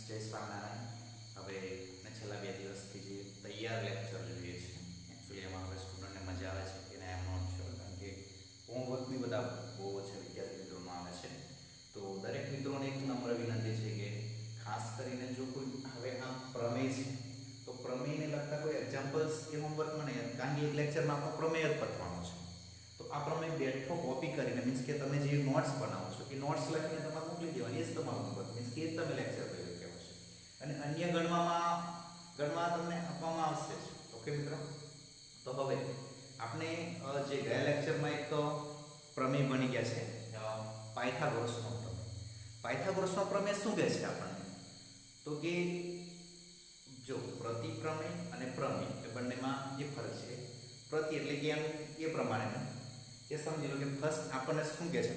જય સ્વામિનારાયણ. હવે છેલ્લા 2 દિવસથી જે તૈયાર લેક્ચર જોઈએ છે એકચ્યુઅલી એમાં હવે સ્ટુડન્ટને મજા આવે છે એને આઈ એમ નોટ શ્યોર, કારણ કે હોમવર્ક બી બધા બહુ ઓછા વિદ્યાર્થી મિત્રોમાં આવે છે. તો દરેક મિત્રોને એક નમ્ર વિનંતી છે કે ખાસ કરીને જો કોઈ હવે આ પ્રમેય છે તો પ્રમેયને લગતા કોઈ એક્ઝામ્પલ્સ કે હોમવર્કમાં નહીં, કારણ કે એક લેક્ચરમાં આપણો પ્રમેય જ પતવાનો છે. તો આ પ્રમેય બેઠો કોપી કરીને મીન્સ કે તમે જે નોટ્સ બનાવો છો એ નોટ્સ લખીને તમારે મોકલી દેવાની, એ જ તમારું હોમવર્ક, મીન્સ કે એ જ તમે લેક્ચર કર્યો કહેવાય છે. અને અન્ય ગણમાં તમને આપવામાં આવશે જ. ઓકે મિત્રો, તો હવે આપણે જે ગયા લેક્ચરમાં એક પ્રમેય બની ગયા છે પાયથાગોરસનો પ્રમેય. પાયથાગોરસનો પ્રમેય શું કહે છે આપણને? તો કે જો પ્રતિપ્રમેય અને પ્રમેય એ બંનેમાં જે ફરક છે, પ્રતિ એટલે કે એમ એ પ્રમાણે એ સમજી લો કે ફર્સ્ટ આપણને શું કહે છે,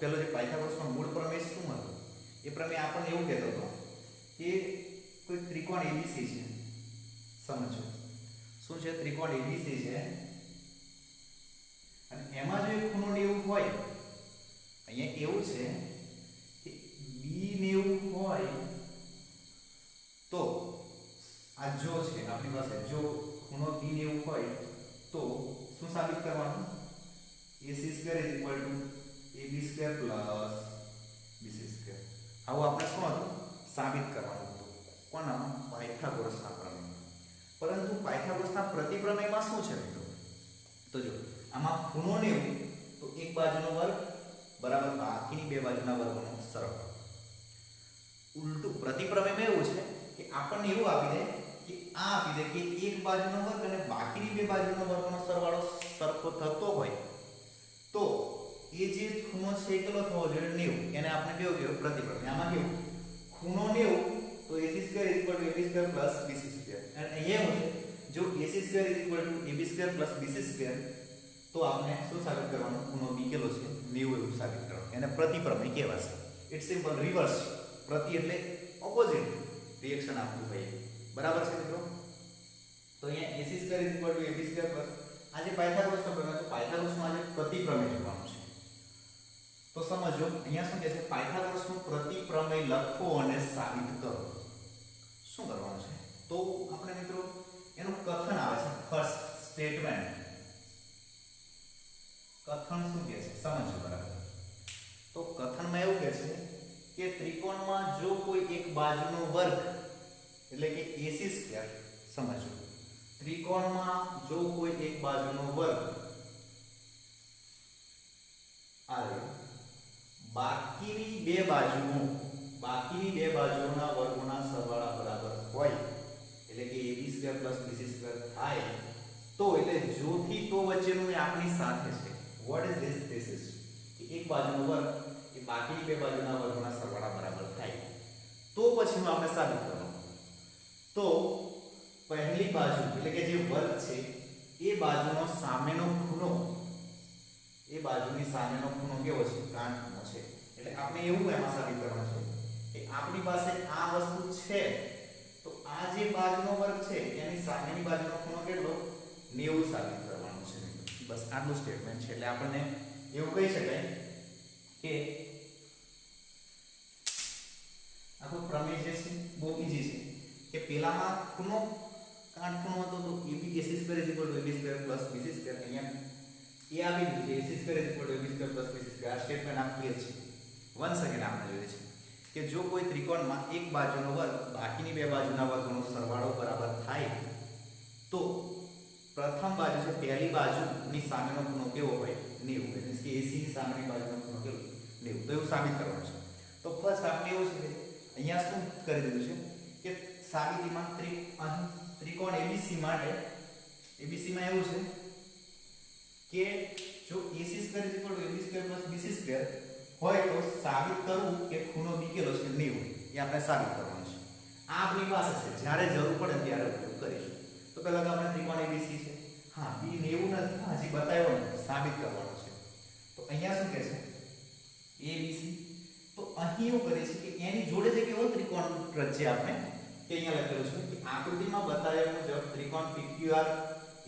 પેલો જે પાયથાગોરસનો મૂળ પ્રમેય શું હતો? એ પ્રમેય આપણને એવું કહેતો હતો કે કોઈ ત્રિકોણ એબીસી છે, સમજો શું છે, ત્રિકોણ એબીસી છે અને એમાં જો એક ખૂણો 90 હોય, અહીંયા એવું છે કે b90 હોય તો આ જો છે આપણી પાસે, જો ખૂણો b90 હોય તો શું સાબિત કરવાનું? ac² = ab² + bc². આવું આપણે શું હતું સાબિત કરવાનું હતું કોના? પાયથાગોરસના પ્રમેય. પરંતુ પાયથાગોરસના પ્રતિપ્રમેયમાં શું છે મિત્રો? તો જો આમાં ખૂણો 90 તો એક બાજુનો વર્ગ બરાબર બાકીની બે બાજુના વર્ગનો સરવાળો. ઉલટું પ્રતિપ્રમેયમાં એવું છે કે આપણને એવું આપી દે કે આ આપી દે કે એક બાજુનો વર્ગ અને બાકીની બે બાજુનો વર્ગનો સરવાળો સરખો થતો હોય તો એ જે ખૂણો છે કેટલો થવો જોઈએ? 90. એને આપણે કેવું કહેવાય? પ્રતિપ્રમેય. આમાં કેવું ખૂણો 90 તો ac² = ab² + bc². અને અહીંયા એવું છે જો ac² = ab² + bc² તો આપણે શું સાબિત કરવાનું? ખૂણો b કેટલો છે? 90 એવું સાબિત કરવાનું. એને પ્રતિપ્રમેય કહેવાશે. It's simple reverse. પ્રતિ એટલે ઓપોઝિટ રિએક્શન આપવું હોય, બરાબર છે મિત્રો? તો અહીંયા ac² = ab² આજે પાયથાગોરસનો પ્રમેય, તો પાયથાગોરસનો આજે પ્રતિપ્રમેય જોવાનું છે. તો સમજો અહીંયા શું કહે છે? પાયથાગોરસનો પ્રતિપ્રમેય લખો અને સાબિત કરો. શું કરવાનું છે? તો આપણે મિત્રો એનું કથન આવે છે, ફર્સ્ટ સ્ટેટમેન્ટ. કથન શું કહે છે સમજો બરાબર. તો કથનમાં એવું કહે છે કે ત્રિકોણમાં જો કોઈ એક બાજુનો વર્ગ એટલે કે ac², સમજો ત્રિકોણમાં જો કોઈ એક બાજુનો વર્ગ આવે બાકીની બે બાજુઓના વર્ગોના સરવાળા બરાબર હોય એટલે કે ab² + bc² થાય તો એટલે જો થી તો વચ્ચેનું એ આપણી સાથે છે. What is this? This is કે એક બાજુનો વર્ગ એ બાકીની બે બાજુના વર્ગોના સરવાળા બરાબર થાય તો પછીનું આપણે સાબિત કરવાનું. તો પહેલી બાજુ એટલે કે જે વર્ગ છે એ બાજુનો સામેનો ખૂણો, એ બાજુની સામેનો ખૂણો કેવો છે? કાટ ખૂણો છે. એટલે આપણે એવું એમાં સાબિત કરવાનું છે કે આપણી પાસે આ વસ્તુ છે તો આ જે બાજુનો વર્ગ છે એની સામેની બાજુનો ખૂણો કેટલો? 90 સાબિત કરવાનું છે. બસ આટલું સ્ટેટમેન્ટ છે. એટલે આપણને એવું કહી શકાય કે આખો પ્રમેય જે છે બહુ ઈઝી છે કે પેલામાં ખૂણો કાટખૂણો હતો તો ac² = ab² + bc². અહીંયા એ આવી ગયું છે ac² = ab² + bc². આ સ્ટેટમેન્ટ આ ક્લિયર છે. વન સેકન્ડ આપણે જોઈએ છે કે જો કોઈ ત્રિકોણમાં એક બાજુનો વર્ગ બાકીની બે બાજુના વર્ગનો સરવાળો બરાબર થાય તો પ્રથમ બાજુ છે પહેલી બાજુની સામેનો ખૂણો કેવો હોય? 90. એટલે કે ac ની સામેની બાજુનો ખૂણો કેવો? 90. તો એવું સાબિત કરવાનું છે. તો ફર્સ્ટ આપણે એવું છે કે અહીંયા શું કરી દીધું છે કે સાબિતીમાં અહીં ત્રિકોણ ABC માટે ABC માં એવું છે કે જો ac² = ab² + bc² હોય તો સાબિત કરવું કે ખૂણો b કેટલો છે? 90. એ આપણે સાબિત કરવાનું છે. આ આપણી પાસે છે, જ્યારે જરૂર પડે ત્યારે ઉપયોગ કરીશું. તો પહેલા તો આપણે ત્રિકોણ ABC છે, હા b 90 નથી, હજી બતાવ્યો નથી, સાબિત કરવાનું છે. તો અહીંયા શું કહે છે? ABC. તો અહીં એવું કરે છે કે એની જોડે જે કેવો ત્રિકોણ રચે આપણે કે અહીંયા લખેલું છે કે આકૃતિમાં બતાવ્યા મુજબ ત્રિકોણ PQR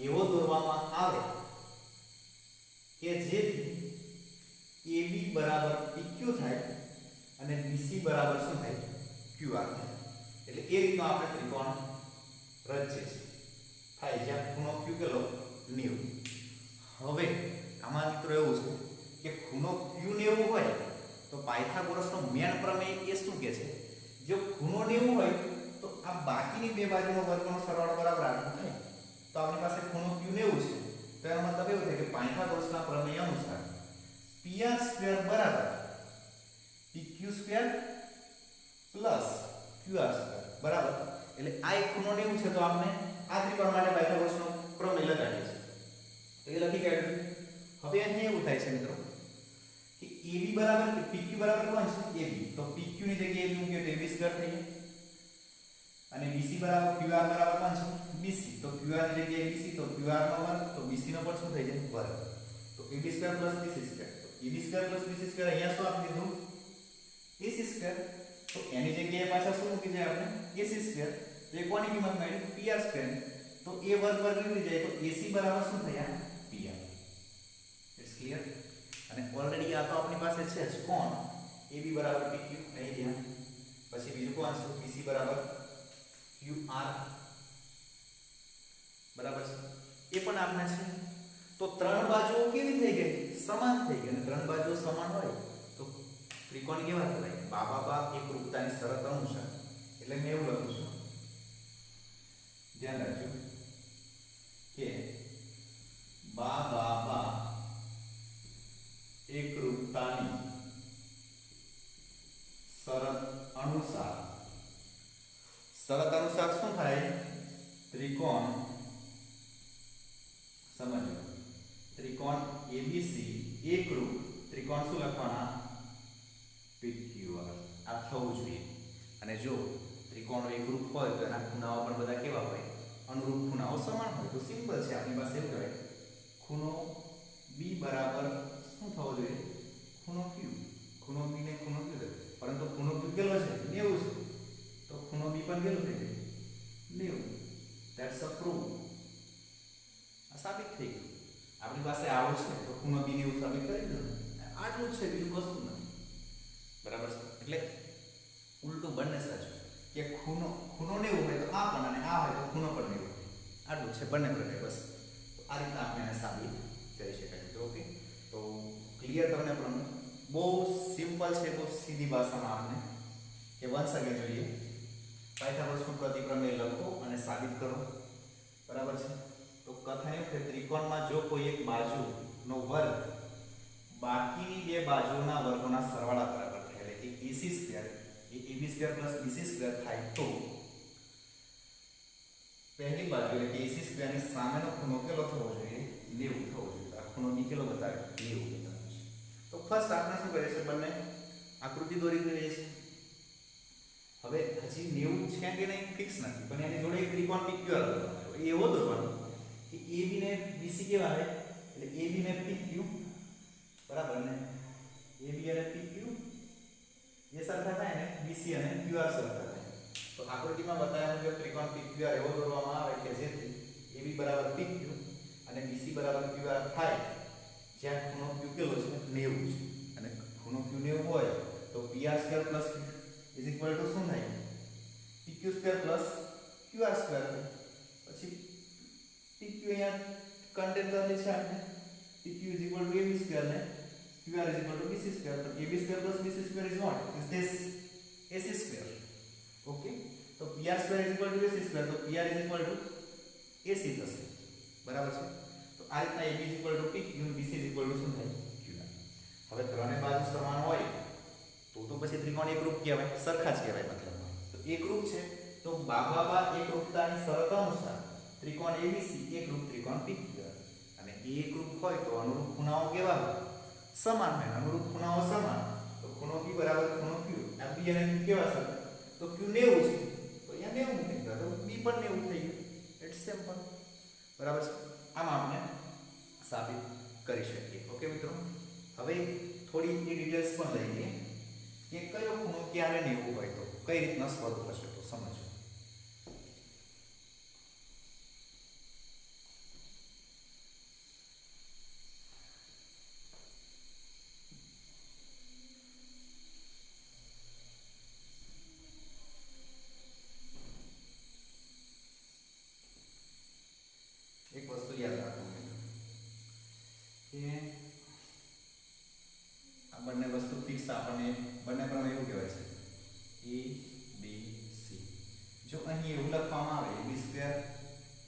એવો દોરવામાં આવે કે જેથી AB બરાબર PQ થાય અને BC બરાબર શું થાય? QR એટલે એ રીતનો આપણે ત્રિકોણ રચીએ છીએ થાય જ્યાં ખૂણો Q કેટલો 90. હવે આમાં મિત્રો એવું છે કે ખૂણો Q 90 હોય તો પાયથાગોરસનો મેન પ્રમેય એ શું કહે છે જો ખૂણો 90 હોય તો આ બાકીની બે બાજુનો વર્ગનો સરવાળો બરાબર આટલો થાય તો આપણી પાસે ખૂણો Q 90 છે તો એનો મતલબ એવું થાય કે પાયથાગોરસના પ્રમેય અનુસાર PR² બરાબર PQ² પ્લસ QR² બરાબર એટલે આ એક ખૂણો 90 છે તો આપણે આ ત્રિકોણ માટે પાયથાગોરસનો પ્રમેય લગાડીએ છીએ તો એ લખી કાઢ્યું. હવે અહીં એવું થાય છે મિત્રો કે AB બરાબર કે PQ બરાબર કોણ છે AB તો PQ ની જગ્યાએ AB મૂક્યો તો AB² થઈ જાય અને BC બરાબર QR બરાબર કોણ છે BC તો QR ની જગ્યાએ BC તો QR નો વર્ગ તો BC નો પણ શું થઈ જાય વર્ગ તો AB² BC² તો AB² BC² અહીંયા શું આપી દીધું AC² તો એની જગ્યાએ પાછા શું મૂકી જાય આપણે AC² તો એ કોની કિંમત મળી PR² તો a વર્ગ નીકળી જાય તો AC બરાબર શું થયા PR. It's clear. અને ઓલરેડી આ તો આપણી પાસે છે જ કોણ AB બરાબર PQ અહીં ધ્યાન પછી બીજું કોણ છે BC બરાબર QR બરાબર છે એ પણ આપણે છે તો ત્રણ બાજુઓ કેવી થઈ ગઈ સમાન થઈ ગઈ અને ત્રણ બાજુઓ સમાન હોય તો ત્રિકોણ કેવા કહેવાય બાબા એકરૂપતાની શરત અનુસાર એટલે મેં એવું લખું છું ધ્યાન રાખજો કે બાબા એકરૂપતાની શરત અનુસાર શું થાય ત્રિકોણ સમજો ત્રિકોણ ABC એકરૂપ ત્રિકોણ શું લખવાના PQR આ થવું જોઈએ અને જો ત્રિકોણો એકરૂપ હોય તો એના ખૂણાઓ પણ બધા કેવા હોય અનુરૂપ ખૂણાઓ સમાન હોય તો સિમ્પલ છે આપણી પાસે એવું કહેવાય ખૂણો B બરાબર શું થવો જોઈએ ખૂણો Q ખૂણો B ને ખૂણો Q પરંતુ ખૂણો Q કેટલો છે 90 છે તો ખૂણો B પણ કેટલો થઈ જાય 90 ધેટ્સ અ પ્રૂફ આ સાબિત થઈ ગયું આપણી પાસે આવું છે તો ખૂણો B ને એવું સાબિત કરી દો આટલું જ છે બીજું કશું નથી બરાબર છે એટલે ઉલટું બંને સાચું કે ખૂણો 90 હોય તો આ પણ અને આ હોય તો ખૂણો પણ 90 હોય આટલું છે બંને પ્રકારે બસ આ રીતે આપણે એને સાબિત કરી શકાય તો ઓકે તો ક્લિયર તમને પણ બહુ સિમ્પલ છે બહુ સીધી ભાષામાં આપણે કે વન્સ અગેન જોઈએ પાયથાગોરસનો પ્રતિપ્રમેય લખો અને સાબિત કરો બરાબર છે તો કથન એવું કે ત્રિકોણમાં જો કોઈ એક બાજુનો વર્ગ બાકીની બે બાજુઓના વર્ગોના સરવાળા બરાબર થાય એટલે કે AC² એ AB² BC² થાય તો પહેલી બાજુ એટલે કે AC² ની સામેનો ખૂણો કેટલો થવો જોઈએ 90 થવો જોઈએ આ ખૂણો B કેટલો બતાવે 90 બતાવે છે તો ફર્સ્ટ આપણે શું કરીએ છીએ બંને આકૃતિ દોરી દઈએ છીએ હવે હજી 90 છે કે નહીં ફિક્સ નથી પણ એની જોડે એક ત્રિકોણ PQR દોરવાનો એ એવો દોરવાનો કે AB ને BC કેવા આવે એટલે AB ને PQ બરાબર ને AB અને PQ એ સરખા થાય ને BC અને QR સરખા થાય તો આકૃતિમાં બતાવ્યા મુજબ ત્રિકોણ PQR એવો દોરવામાં આવે કે જેથી AB બરાબર PQ અને BC બરાબર QR થાય જ્યાં ખૂણો Q કેટલો છે 90 છે અને ખૂણો Q 90 હોય તો PR² ઇઝ ઇક્વલ ટુ શું થાય PQ² QR² પછી PQ અહીંયા કન્ટેન્ટ કરેલી છે આપણે PQ is equal to AB² ને QR is equal to BC square. So AB square plus BC square is what? Is this AC square? Okay. So PR square is equal to AC square. So PR is equal to AC થશે. બરાબર છે. તો આ રીતના AB is equal to PQ and BC is equal to શું થાય? QR. હવે ત્રણે બાજુ સમાન હોય તો પછી ત્રિકોણ એકરૂપ કહેવાય, સરખા જ કહેવાય મતલબમાં. તો એકરૂપ છે તો બાબા એકરૂપતાની શરત અનુસાર ત્રિકોણ ABC એકરૂપ ત્રિકોણ PQR અને એકરૂપ હોય તો અનુરૂપ ખૂણાઓ કેવા હોય? સમાન હોય અનુરૂપ ખૂણાઓ સમાન તો ખૂણો P બરાબર ખૂણો Q આ B અને Q કેવા છે તો Q 90 છે તો અહીંયા 90 મૂકી દીધા તો B પણ 90 થઈ ગયું ઇટ્સ સિમ્પલ બરાબર છે આમ આપણે સાબિત કરી શકીએ ઓકે મિત્રો હવે થોડી ડિટેલ્સ પણ લઈ લઈએ કે કયો ખૂણો ક્યારે 90 હોય તો કઈ રીતના સ્વરૂપ હશે તો સમજો બંને વસ્તુ ફિક્સ આપણને બંને પ્રમેય એવું કહેવાય છે a b c જો અહીં એવું લખવામાં આવે ab square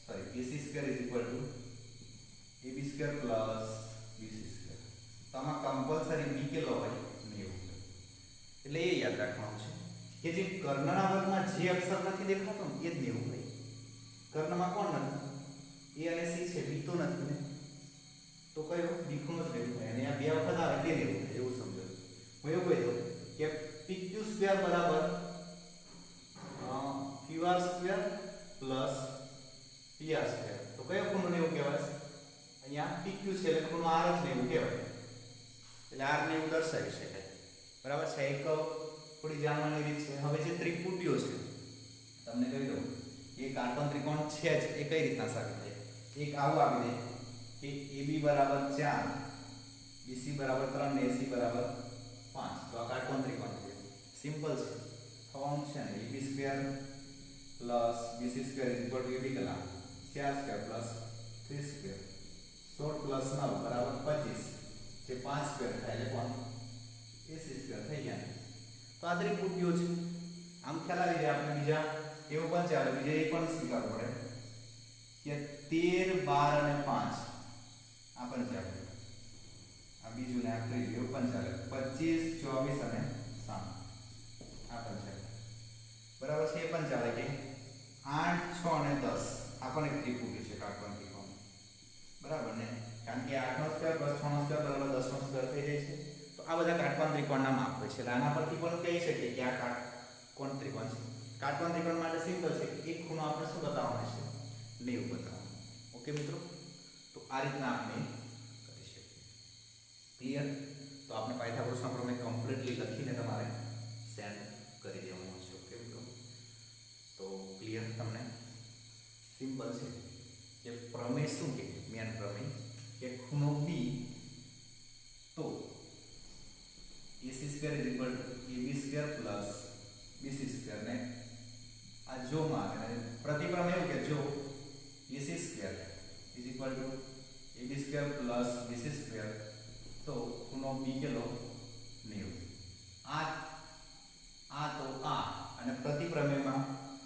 sorry ac square ab square plus bc square તો આમાં કમ્પલસરી b કેટલો હોય 90 એટલે એ યાદ રાખવાનું છે કે જે કર્ણના વર્ગમાં જે અક્ષર નથી દેખાતો ને એ જ 90 હોય કર્ણમાં કોણ નથી a અને c છે b તો નથી ને તો કયો b ખૂણો જ લેવું હોય અને આ બે વખત આવે એટલે લેવું થાય એવું સમજો હું એવું કહી દઉં કે pq સ્ક્વેર બરાબર qr square plus pr square તો કયો ખૂણો લેવું કહેવાય અહીંયા pq છે એટલે ખૂણો r જ લેવું કહેવાય એટલે r ને એવું દર્શાવી શકાય બરાબર છે એક થોડી જાણવાની રીત છે હવે જે ત્રિપુટીઓ છે તમને કહી દઉં એક કાટકોણ ત્રિકોણ છે જ એ કઈ રીતના સાબિત થાય એક આવું આપી દે કે AB બરાબર 4 BC બરાબર 3 ને AC બરાબર 5 તો આ કાટકોણ ત્રિકોણ છે સિમ્પલ છે થવાનું છે ને AB square plus BC square AB કેટલા 4 સ્ક્વેર પ્લસ 3 સ્ક્વેર 16 પ્લસ 9 બરાબર 25 જે 5 સ્ક્વેર થાય એટલે કોણ AC સ્ક્વેર થઈ ગયા તો આ ત્રિપુટીઓ છે આમ ખ્યાલ આવી જાય આપણે બીજા એવું પણ ચાલે બીજા એ પણ સ્વીકારવું પડે કે 13 12 અને 5 આ પણ ચાલે આ બીજું ને આ ત્રીજું એવું પણ ચાલે 25 24 અને 7 આ પણ ચાલે બરાબર છે એ પણ ચાલે કે 8 6 અને 10 આ પણ એક ત્રિપુટી છે કાટકોણ ત્રિકોણ બરાબર ને કારણ કે 8 નો સ્ક્વેર પ્લસ 6 નો સ્ક્વેર બરાબર 10 નો સ્ક્વેર થઈ જાય છે તો આ બધા કાટકોણ ત્રિકોણના માપ હોય છે એટલે આના પરથી પણ કહી શકીએ કે આ કાટકોણ ત્રિકોણ છે કાટકોણ ત્રિકોણ માટે સિમ્પલ છે કે એક ખૂણો આપણે શું બતાવવાનો છે 90 બતાવવાનો ઓકે મિત્રો તો આ રીતના આપણે કરી શકીએ ક્લિયર તો આપણે પાયથાગોરસનો પ્રમેય કમ્પ્લીટલી લખીને તમારે સેન્ડ કરી દેવાનું છે ઓકે મિત્રો તો ક્લિયર તમને સિમ્પલ છે કે પ્રમેય શું કે મેન પ્રમેય કે ખૂણો b તો AC square AB square plus BC square ને આ જો માં અને પ્રતિપ્રમેય એવું કે જો AC square AB square plus BC square તો ખૂણો b કેટલો 90 આ તો આ અને પ્રતિપ્રમેયમાં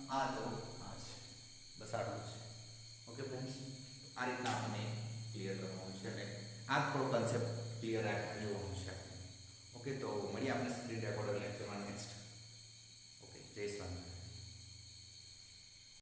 આ તો આ છે બસ આટલું છે ઓકે ફ્રેન્ડ્સ આ રીતના આપણે ક્લિયર કરવાનું છે એટલે આ થોડો કન્સેપ્ટ ક્લિયર રાખવાનું જોવાનું છે ઓકે તો મળીએ આપણે સ્ક્રીન રેકોર્ડર